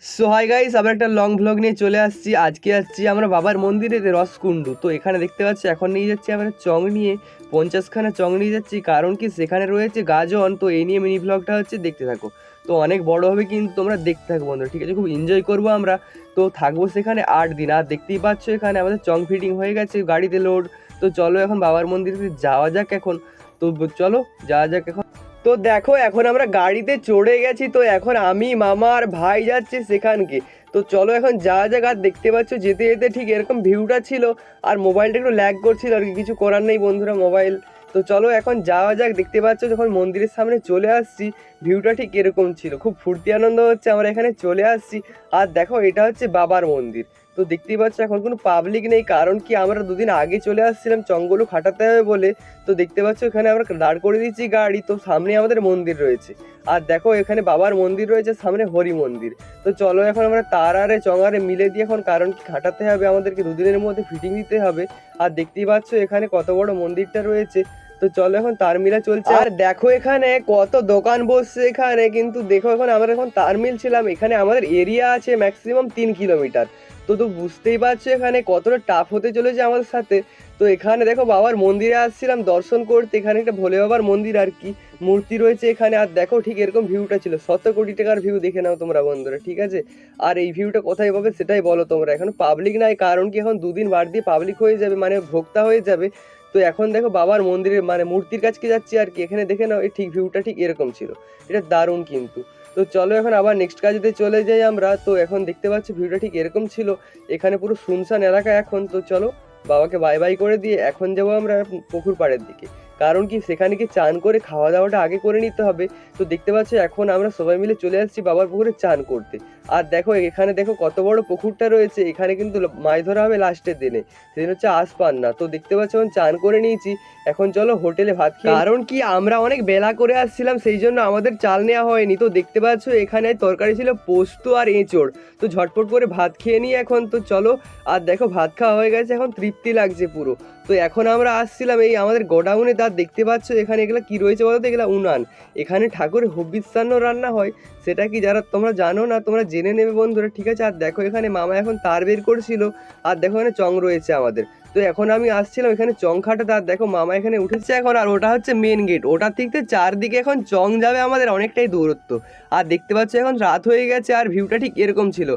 So hi guys, আবার একটা long vlog নিয়ে চলে আসছি। আজকে আসছি আমরা বাবার মন্দিরে রসকুণ্ডু। তো এখানে দেখতে পাচ্ছি এখন নিয়ে যাচ্ছি আমরা চং নিয়ে 50খানা চং নিয়ে যাচ্ছি, কারণ কি সেখানে রয়েছে গাজন। তো এই নিয়ে মিনি ভ্লগটা হচ্ছে, দেখতে থাকো। তো অনেক বড় হবে কিন্তু তোমরা দেখতে থাকো বন্ধুরা, ঠিক আছে? খুব এনজয় করবো আমরা। তো থাকবো সেখানে 8 দিন। আর দেখতেই পাচ্ছ এখানে আমাদের চং ফিটিং হয়ে গেছে, গাড়িতে লোড। তো চলো এখন বাবার মন্দিরে যাওয়া যাক এখন। তো চলো যাওয়া যাক এখন। তো দেখো এখন আমরা গাড়িতে চড়ে গেছি। তো এখন আমি, মামা আর ভাই যাচ্ছে সেখানকে। তো চলো এখন যাওয়া যাক। আর দেখতে পাচ্ছ যেতে যেতে ঠিক এরকম ভিউটা ছিল। আর মোবাইলটা একটু ল্যাগ করছিল আর কি, কিছু করার নেই বন্ধুরা, মোবাইল। তো চলো এখন যাওয়া যাক। দেখতে পাচ্ছ যখন মন্দিরের সামনে চলে আসছি, ভিউটা ঠিক এরকম ছিল। খুব ফুর্তি আনন্দ হচ্ছে, আমরা এখানে চলে আসছি। আর দেখো এটা হচ্ছে বাবার মন্দির। তো দেখতেই পাচ্ছ এখন কোনো পাবলিক নেই, কারণ কি আমরা দুদিন আগে চলে আসছিলাম চংগুলো খাটাতে হবে বলে। তো দেখতে পাচ্ছ এখানে আমরা দাঁড় করে দিচ্ছি গাড়ি। তো সামনে আমাদের মন্দির রয়েছে। আর দেখো এখানে বাবার মন্দির রয়েছে, সামনে হরি মন্দির। তো চলো এখন আমরা তারারে চঙারে মিলে দিয়ে এখন, কারণ কি খাটাতে হবে আমাদেরকে, দুদিনের মধ্যে ফিটিং দিতে হবে। আর দেখতেই পাচ্ছ এখানে কত বড় মন্দিরটা রয়েছে। তো চলো এখন তার মিলা চলছে। আর দেখো এখানে কত দোকান বসছে এখানে, কিন্তু দেখো এখন আমরা এখন তার মিলছিলাম। এখানে আমাদের এরিয়া আছে ম্যাক্সিমাম 3 কিলোমিটার। তো বুঝতেই পারছো এখানে কতটা টাফ হতে চলেছে আমাদের সাথে। তো এখানে দেখো বাবার মন্দিরে আসছিলাম দর্শন করতে। এখানে একটা ভোলে বাবার মন্দির আর কি, মূর্তি রয়েছে এখানে। আর দেখো ঠিক এরকম ভিউটা ছিল, 100 কোটি টাকার ভিউ, দেখে নাও তোমরা বন্ধুরা, ঠিক আছে? আর এই ভিউটা কোথায় পাবে সেটাই বলো তোমরা। এখন পাবলিক নাই, কারণ কি এখন দুদিন বার দিয়ে পাবলিক হয়ে যাবে, মানে ভোক্তা হয়ে যাবে। তো এখন দেখো বাবার মন্দিরের মানে মূর্তির কাছকে যাচ্ছি আর কি। এখানে দেখে নাও এই ঠিক ভিউটা ঠিক এরকম ছিল, এটা দারুণ কিন্তু। তো চলো এখন আবার নেক্সট কাজেতে চলে যাই আমরা। তো এখন দেখতে পাচ্ছি ভিউটা ঠিক এরকম ছিল। এখানে পুরো শুনশান এলাকা এখন। তো চলো বাবাকে বাই বাই করে দিয়ে এখন যাবো আমরা পুকুর পাড়ের দিকে, কারণ কি সেখানে কি চান করে খাওয়া দাওয়াটা আগে করে নিতে হবে। তো দেখতে পাচ্ছ এখন আমরা সবাই মিলে চলে আসছি বাবার পুকুরে চান করতে। আর দেখো এখানে দেখো কত বড় পুকুরটা রয়েছে। এখানে কিন্তু মাছ ধরা হবে লাস্টের দিনে, সেদিন হচ্ছে আসপান্না। তো দেখতে পাচ্ছ এখন চান করে নিয়েছি। এখন চলো হোটেলে ভাত খেয়ে, কারণ কি আমরা অনেক বেলা করে আসছিলাম, সেই জন্য আমাদের চাল নেওয়া হয়নি। তো দেখতে পাচ্ছ এখানে তরকারি ছিল পোস্ত আর এঁচড়। তো ঝটপট করে ভাত খেয়ে নিই এখন। তো চলো। আর দেখো ভাত খাওয়া হয়ে গেছে, এখন তৃপ্তি লাগছে পুরো। তো এখন আমরা আসছিলাম এই আমাদের গোডাউনে। তার দেখতে পাচ্ছ এখানে এগুলো কি রয়েছে বলো তো, এগুলো উনান। এখানে ঠাকুরের হবিষ্যান্ন রান্না হয়, সেটা কি যারা তোমরা জানো না তোমরা জেনে নেবে বন্ধুরা, ঠিক আছে? আর দেখো এখানে মামা এখন তার বের করছিল। আর দেখো এখানে চং রয়েছে আমাদের। তো এখন আমি আসছিলাম এখানে চং খাটাতে। আর দেখো মামা এখানে উঠেছে এখন। আর ওটা হচ্ছে মেন গেট, ওটার থেকে চারদিকে এখন চং যাবে আমাদের অনেকটাই দূরত্ব। আর দেখতে পাচ্ছ এখন রাত হয়ে গেছে, আর ভিউটা ঠিক এরকম ছিল।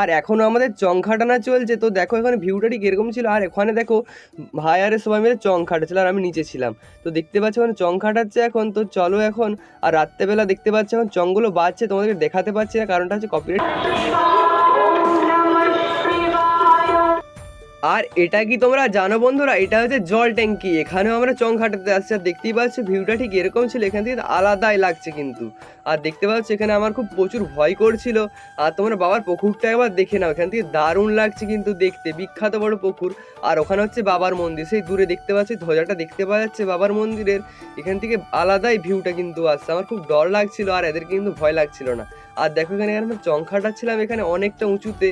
আর এখনও আমাদের চং খাটানো চলছে। তো দেখো এখানে ভিউটা ঠিক এরকম ছিল। আর এখানে দেখো ভাই আরে সবাই মিলে চং খাটাচ্ছিল, আর আমি নিচে ছিলাম। তো দেখতে পাচ্ছ এখন চং খাটাচ্ছে এখন। তো চলো এখন। আর রাত্রেবেলা দেখতে পাচ্ছ এখন চংগুলো বাজছে, তোমাদেরকে দেখাতে পারছি না, কারণটা হচ্ছে কপিরাইট। আর এটা কি তোমরা জানো বন্ধুরা, এটা হচ্ছে জল ট্যাঙ্কি। এখানেও আমরা চং খাটাতে আসছি। আর দেখতেই পাচ্ছ ভিউটা ঠিক এরকম ছিল, এখান থেকে আলাদাই লাগছে কিন্তু। আর দেখতে পাচ্ছ এখানে আমার খুব প্রচুর ভয় করছিল। আর তোমরা বাবার পুকুরটা একবার দেখে নাও, এখান থেকে দারুণ লাগছে কিন্তু দেখতে, বিখ্যাত বড় পুকুর। আর ওখানে হচ্ছে বাবার মন্দির, সেই দূরে দেখতে পাচ্ছি ধ্বজাটা দেখতে পাওয়া যাচ্ছে বাবার মন্দিরের। এখান থেকে আলাদাই ভিউটা কিন্তু আসছে। আমার খুব ডর লাগছিল, আর এদের কিন্তু ভয় লাগছিল না। আর দেখো এখানে আমরা চং খাটাচ্ছিলাম এখানে অনেকটা উঁচুতে।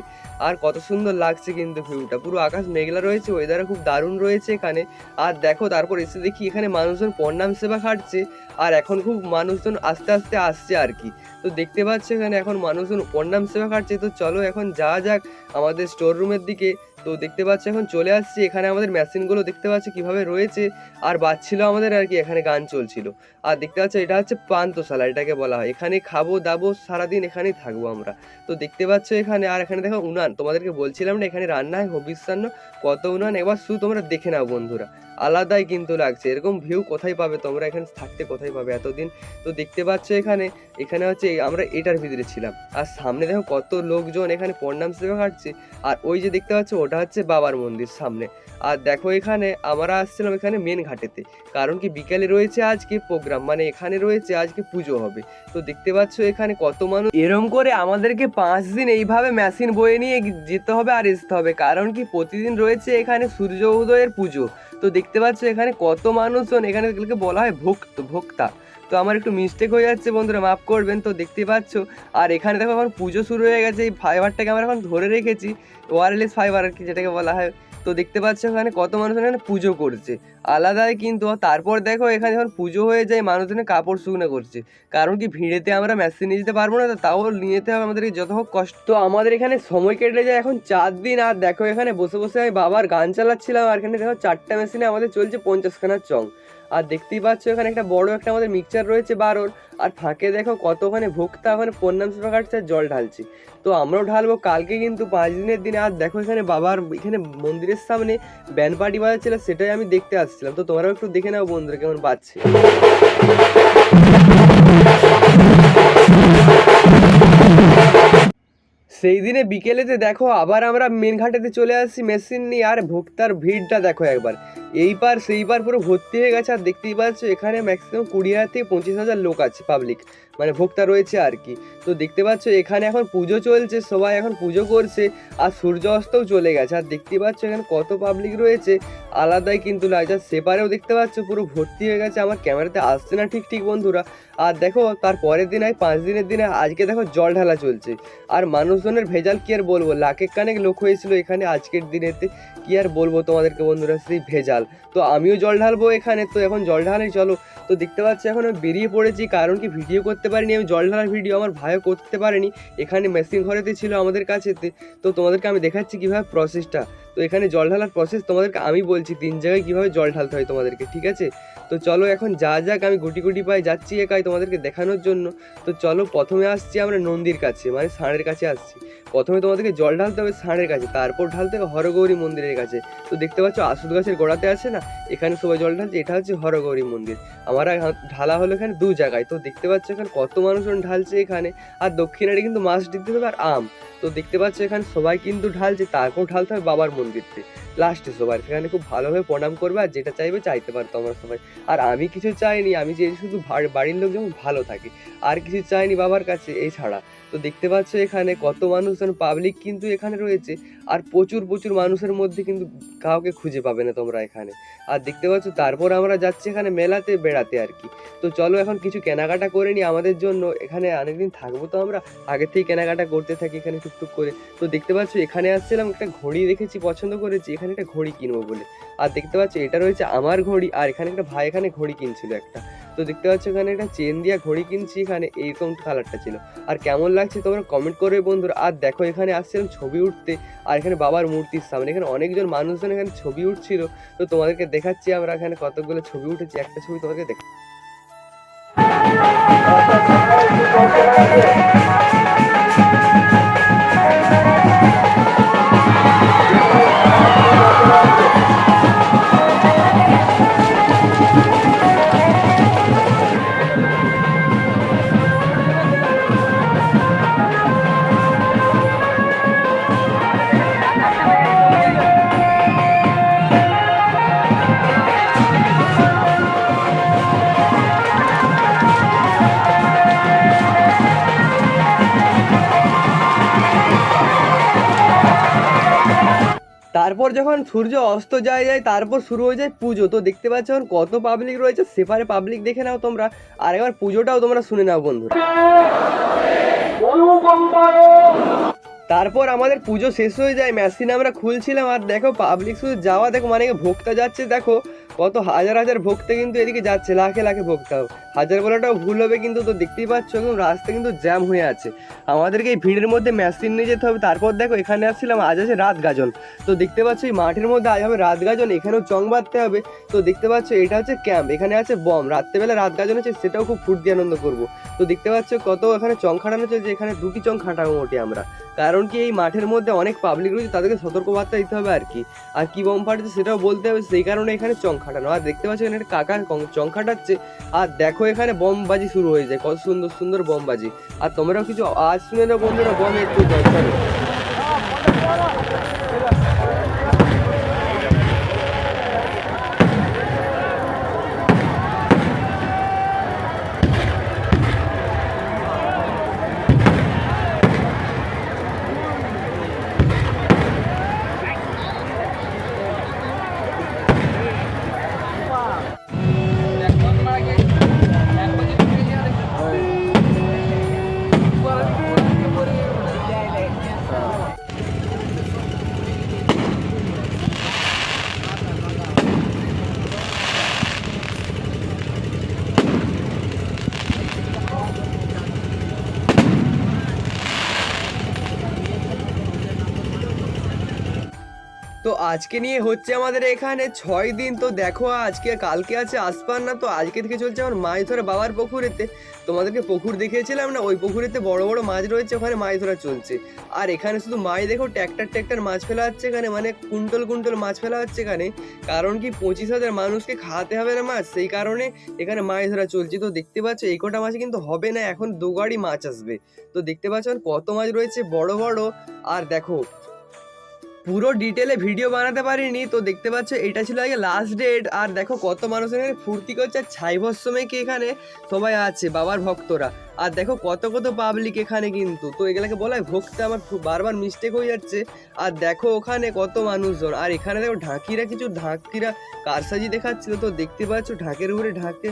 আর কত সুন্দর লাগছে কিন্তু ভিউটা, পুরো আকাশ মেঘলা রয়েছে, ওয়েদার খুব দারুণ রয়েছে এখানে। আর দেখো তারপর এসে দেখি এখানে মানুষজন প্রণাম সেবা খাটছে। আর এখন খুব মানুষজন আস্তে আস্তে আসছে আর কি। তো দেখতে পাচ্ছ এখানে এখন মানুষজন প্রণাম সেবা খাটছে। তো চলো এখন যাওয়া যাক আমাদের স্টোর রুমের দিকে। তো দেখতে পাচ্ছ এখন চলে আসছি। এখানে আমাদের মেশিনগুলো দেখতে পাচ্ছ কিভাবে রয়েছে। আর বাজছিল আমাদের আর কি, এখানে গান চলছিল। আর দেখতে পাচ্ছ এটা হচ্ছে পান্থশালা, এটাকে বলা হয়। এখানে খাবো দাবো সারাদিন, এখানেই থাকবো আমরা। তো দেখতে পাচ্ছ এখানে। আর এখানে দেখো উনান, তোমাদেরকে বলছিলাম না এখানে রান্না হয় হবিষ্যান্ন, কত উনান একবার শুধু তোমরা দেখে নাও বন্ধুরা, আলাদাই কিন্তু লাগছে। এরকম ভিউ কোথায় পাবে তোমরা, এখানে থাকতে কোথায় পাবে এতদিন। তো দেখতে পাচ্ছ এখানে, এখানে হচ্ছে আমরা এটার ভিতরে ছিলাম। আর সামনে দেখো কত লোকজন এখানে প্রণাম সেবা কাটছে। আর ওই যে দেখতে পাচ্ছ ওটা হচ্ছে বাবার মন্দির সামনে। আর দেখো এখানে আমরা আসছিলাম এখানে মেন ঘাটেতে, কারণ কি বিকেলে রয়েছে আজকে প্রোগ্রাম, মানে এখানে রয়েছে আজকে পুজো হবে। তো দেখতে পাচ্ছ এখানে কত মানুষ। এরম করে আমাদেরকে 5 দিন এইভাবে মেশিন বয়ে নিয়ে যেতে হবে আর আসতে হবে, কারণ কি প্রতিদিন রয়েছে এখানে সূর্য উদয়ের পুজো। তো দেখতে পাচ্ছ এখানে কত মানুষজন, এখানে বলা হয় ভোক্তা। তো আমার একটু মিস্টেক হয়ে যাচ্ছে বন্ধুরা, মাফ করবেন। তো দেখতে পাচ্ছ। আর এখানে দেখো এখন পুজো শুরু হয়ে গেছে। এই ফাইবারটাকে আমরা এখন ধরে রেখেছি, ওয়্যারলেস ফাইবার আর কি যেটাকে বলা হয়। তো দেখতে পাচ্ছ এখানে কত মানুষ এখানে পুজো করছে আলাদাই, কিন্তু তারপর দেখো এখানে যখন পুজো হয়ে যায় মানুষজনে কাপড় শুকনো করছে, কারণ কি ভিড়েতে আমরা মেশিন নিয়ে যেতে পারবো না, তো তাও নিয়ে যেতে হবে আমাদেরকে যত হোক কষ্ট। তো আমাদের এখানে সময় কেটে যায় এখন 4 দিন। আর দেখো এখানে বসে বসে আমি বাবার গান চালাচ্ছিলাম, আর এখানে দেখো 4টা মেশিনে আমাদের চলছে 50খানা চং। আর দেখতেই পাচ্ছ এখানে একটা বড় একটা আমাদের মিক্সচার রয়েছে 12। আর ফাঁকে দেখো কত ওখানে ভোক্তা ওখানে প্রণাম সেবা কাটছে আর জল ঢালছে। তো আমরাও ঢালবো কালকে কিন্তু 5 দিনের দিনে। আর দেখো এখানে বাবার এখানে মন্দিরের সামনে ব্যান্ড পার্টি বাজাচ্ছিল, সেটাই আমি দেখতে আসছিলাম। তো তোমরাও একটু দেখে নাও বন্ধুরা কেমন বাজছে। সেই দিনে বিকেলেতে দেখো আবার আমরা মেন ঘাটেতে চলে আসছি মেশিন নিয়ে, আর ভোক্তার ভিড়টা দেখো একবার, এই পার সেই পার পুরো ভর্তি হয়ে গেছে। আর দেখতেই পাচ্ছ এখানে ম্যাক্সিমাম 20,000 থেকে 25,000 লোক আছে, পাবলিক মানে ভোক্তা রয়েছে আর কি। তো দেখতে পাচ্ছ এখানে এখন পুজো চলছে, সবাই এখন পুজো করছে, আর সূর্য অস্তও চলে গেছে। আর দেখতেই পাচ্ছ এখানে কত পাবলিক রয়েছে, আলাদাই কিন্তু লাগছে। আর সেপারেও দেখতে পাচ্ছ পুরো ভর্তি হয়ে গেছে, আমার ক্যামেরাতে আসছে না ঠিক ঠিক বন্ধুরা। আর দেখো তার পরের দিন 5 দিনের দিনে আজকে দেখো জল ঢালা চলছে, আর মানুষজনের ভেজাল কি আর বলবো, লাখে কানেক লোক হয়েছিল এখানে আজকের দিনেতে, কি আর বলবো তোমাদেরকে বন্ধুরা সেই ভেজাল। তো আমিও জল ঢালবো এখানে, তো এখন জল ঢালাই চলো। তো দেখতে পাচ্ছি এখন আমি বেরিয়ে পড়েছি, কারণ কি ভিডিও করতে পারিনি আমি, জল ঢালার ভিডিও আমার ভাইও করতে পারেনি, এখানে মেশিন ঘরেতে ছিল আমাদের কাছেতে। তো তোমাদেরকে আমি দেখাচ্ছি কীভাবে প্রসেসটা। তো এখানে জল ঢালার প্রসেস তোমাদেরকে আমি বলছি 3 জায়গায় কীভাবে জল ঢালতে হয় তোমাদেরকে, ঠিক আছে? তো চলো এখন যা যাক, আমি গুটি গুটি পায়ে যাচ্ছি একাই তোমাদেরকে দেখানোর জন্য। তো চলো প্রথমে আসছি আমরা নন্দীর কাছে, মানে ষাঁড়ের কাছে আসছি। প্রথমে তোমাদেরকে জল ঢালতে হবে ষাঁড়ের কাছে, তারপর ঢালতে হবে হরগৌরী মন্দিরের কাছে। তো দেখতে পাচ্ছ আসুদ গাছের গোড়াতে আছে না, এখানে সবাই জল ঢালছে, এটা হচ্ছে হরগৌরী মন্দির। আমার ঢালা হলো এখানে 2 জায়গায়। তো দেখতে পাচ্ছ এখানে কত মানুষজন ঢালছে এখানে। আর দক্ষিণারে কিন্তু মাছ দিতে হবে আর আম। তো দেখতে পাচ্ছ এখানে সবাই কিন্তু ঢালছে, তারপর ঢালতে হবে বাবার মন্দিরতে লাস্টে। সবাই সেখানে খুব ভালোভাবে প্রণাম করবে, আর যেটা চাইবে চাইতে পারতো আমরা সবাই। আর আমি কিছু চাইনি, আমি যে শুধু বাড়ির লোক যেমন ভালো থাকে, আর কিছু চাইনি বাবার কাছে এই ছাড়া। তো দেখতে পাচ্ছ এখানে কত মানুষজন পাবলিক কিন্তু এখানে রয়েছে, আর প্রচুর প্রচুর মানুষের মধ্যে কিন্তু কাউকে খুঁজে পাবে না তোমরা এখানে। আর দেখতে পাচ্ছ তারপর আমরা যাচ্ছি এখানে মেলাতে বেড়াতে আর কি। তো চলো এখন কিছু কেনাকাটা করে নিই আমাদের জন্য, এখানে অনেকদিন থাকবো তো আমরা আগে থেকেই কেনাকাটা করতে থাকি এখানে টুকটুক করে। তো দেখতে পাচ্ছ এখানে আসছিলাম, একটা ঘড়ি দেখেছি পছন্দ করেছি, এখানে একটা ঘড়ি কিনবো বলে। আর দেখতে পাচ্ছ এটা রয়েছে আমার ঘড়ি, আর এখানে একটা ভাই এখানে ঘড়ি কিনছিল একটা। তো দেখতে পাচ্ছ এখানে একটা চেন দিয়া ঘড়ি কিনছি, এখানে এইরকম কালারটা ছিল। আর কেমন লাগছে তোমরা কমেন্ট করবে বন্ধুরা। আর দেখো এখানে আসছিলাম ছবি উঠতে, আর এখানে বাবার মূর্তির সামনে এখানে অনেকজন মানুষজন এখানে ছবি উঠছিল। তো তোমাদেরকে দেখাচ্ছি আমরা এখানে কতগুলো ছবি উঠেছি, একটা ছবি তোমাদেরকে দেখ। তারপর যখন সূর্য অস্ত যায় তারপর শুরু হয়ে যায় পুজো। তো দেখতে পাচ্ছ এখন কত পাবলিক রয়েছে, সেপারে পাবলিক দেখে নাও তোমরা, আর এবার পুজোটাও তোমরা শুনে নাও বন্ধুরা। তারপর আমাদের পুজো শেষ হয়ে যায়, মেশিন আমরা খুলছিলাম, আর দেখো পাবলিক শুধু যাওয়া দেখো, মানে ভোক্তা যাচ্ছে দেখো, কত হাজার হাজার ভোক্তা কিন্তু এদিকে যাচ্ছে, লাখে লাখে ভোক্তা, হাজার বলাটাও ভুল হবে কিন্তু। তো দেখতেই পাচ্ছ একদম রাস্তা কিন্তু জ্যাম হয়ে আছে, আমাদেরকে এই ভিড়ের মধ্যে মেশিন নিয়ে যেতে হবে। তারপর দেখো এখানে আসছিলাম, আজ আছে রাত গাজন। তো দেখতে পাচ্ছ এই মাঠের মধ্যে আজ হবে রাত গাজন, এখানেও চং বাঁধতে হবে। তো দেখতে পাচ্ছ এটা হচ্ছে ক্যাম্প, এখানে আছে বম, রাত্রেবেলা রাত গাজন আছে, সেটাও খুব ফুর্তি আনন্দ করবো। তো দেখতে পাচ্ছ কত এখানে চং খাটানো চলছে, এখানে 2টি চং খাটাবো মোটে আমরা, কারণ কি এই মাঠের মধ্যে অনেক পাবলিক রয়েছে, তাদেরকে সতর্কবার্তা দিতে হবে আর কি। আর কি বম ফাটছে সেটাও বলতে হবে, সেই কারণে এখানে চং খাটানো। আর দেখতে পাচ্ছ এখানে একটা কাকা চং খাটাচ্ছে, আর দেখো এখানে বমবাজি শুরু হয়ে যায়, কত সুন্দর সুন্দর বমবাজি। আর তোমরাও কিছু আওয়াজ শুনে নাও বন্ধুরা, বম একটু দরকার। তো আজকে নিয়ে হচ্ছে আমাদের এখানে 6 দিন। তো দেখো আজকে কালকে আছে আসপান না, তো আজকে থেকে চলছে আমার মাছ ধরা বাবার পুকুরেতে। তোমাদেরকে পুকুর দেখিয়েছিলাম না, ওই পুকুরেতে বড় বড় মাছ রয়েছে, ওখানে মাছ ধরা চলছে। আর এখানে শুধু মাছ দেখো ট্র্যাক্টর মাছ ফেলা হচ্ছে এখানে, মানে কুইন্টল কুইন্টল মাছ ফেলা হচ্ছে এখানে। কারণ কি 25,000 মানুষকে খাওয়াতে হবে না মাছ, সেই কারণে এখানে মাছ ধরা চলছে। তো দেখতে পাচ্ছ এই কটা মাছ কিন্তু হবে না, এখন 2 গাড়ি মাছ আসবে। তো দেখতে পাচ্ছ কত মাছ রয়েছে বড় বড়। আর দেখো পুরো ডিটেলে ভিডিও বানাতে পারিনি, তো দেখতে পাচ্ছ এটা ছিল আগে লাস্ট ডেট। আর দেখো কত মানুষ এখানে ফুর্তি করছে, আর ছাই ভস্মে কি এখানে সবাই আছে বাবার ভক্তরা। আর দেখো কত কত পাবলিক এখানে কিন্তু, তো এগুলাকে বলা হয় ভক্ত, আমার বারবার মিস্টেক হয়ে যাচ্ছে। আর দেখো ওখানে কত মানুষজন, আর এখানে দেখো ঢাকিরা কারসাজি দেখাচ্ছিল। তো দেখতে পাচ্ছ ঢাকের উপরে ঢাকে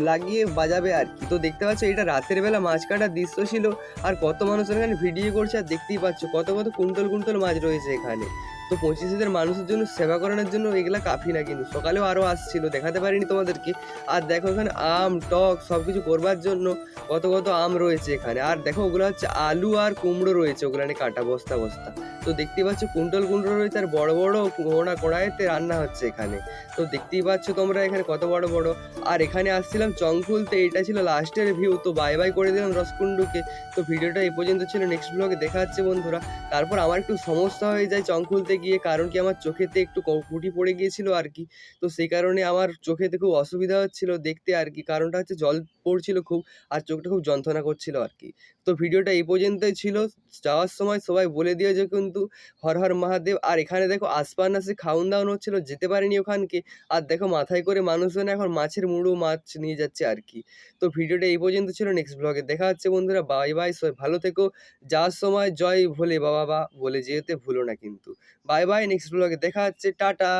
লাগিয়ে বাজাবে আর কি। তো দেখতে পাচ্ছ এটা রাতের বেলা মাছ কাটার দৃশ্য ছিল। আর কত মানুষ এখানে ভিডিও করছে, আর দেখতেই পাচ্ছ কত কত কুইন্টল কুইন্টল মাছ রয়েছে এখানে। তো 25,000 মানুষের জন্য সেবা করানোর জন্য এগুলা কাফি না, কিন্তু সকালেও আরও আসছিল, দেখাতে পারিনি তোমাদেরকে। আর দেখো এখানে আম টক সব কিছু করবার জন্য কত কত আম রয়েছে এখানে। আর দেখো ওগুলো হচ্ছে আলু আর কুমড়ো রয়েছে, ওগুলো কাটা বস্তা বস্তা। তো দেখতেই পাচ্ছ কুইন্টল কুইন্টল রয়েছে, আর বড় বড় কড়াইতে রান্না হচ্ছে এখানে। তো দেখতেই পাচ্ছ তোমরা এখানে কত বড় বড়। আর এখানে আসছিলাম চং খুলতে, এটা ছিল লাস্টের ভিউ। তো বাই বাই করে দিলাম রসকুন্ডুকে। তো ভিডিওটা এই পর্যন্ত ছিল, নেক্সট ব্লগে দেখা হচ্ছে বন্ধুরা। তারপর আমার একটু সমস্যা হয়ে যায় চং খুলতে গিয়ে, কারণ কি আমার চোখেতে একটু কুটি পড়ে গিয়েছিল আর কি। তো সেই কারণে আমার চোখেতে খুব অসুবিধা হচ্ছিল দেখতে আর কি, কারণটা হচ্ছে জল পড়ছিল খুব, আর চোখটা খুব যন্ত্রণা করছিল আর কি। তো ভিডিওটা এই পর্যন্তই ছিল। যাওয়ার সময় সবাই বলে দিয়ে যে কিন্তু হর হর মহাদেব। আর এখানে দেখো আশপাশে খাওন দাওয়ান হচ্ছিল, যেতে পারিনি ওখানকে। আর দেখো মাথায় করে মানুষজন এখন মাছের মুড়ো মাছ নিয়ে যাচ্ছে আর কি। তো ভিডিওটা এই পর্যন্ত ছিল, নেক্সট ব্লগে দেখা হচ্ছে বন্ধুরা। বাই বাই, সবাই ভালো থেকো। যাওয়ার সময় জয় ভোলে বাবা বা বলে যেতে ভুলো না কিন্তু। বাই বাই, নেক্সট ব্লগে দেখা হচ্ছে, টাটা।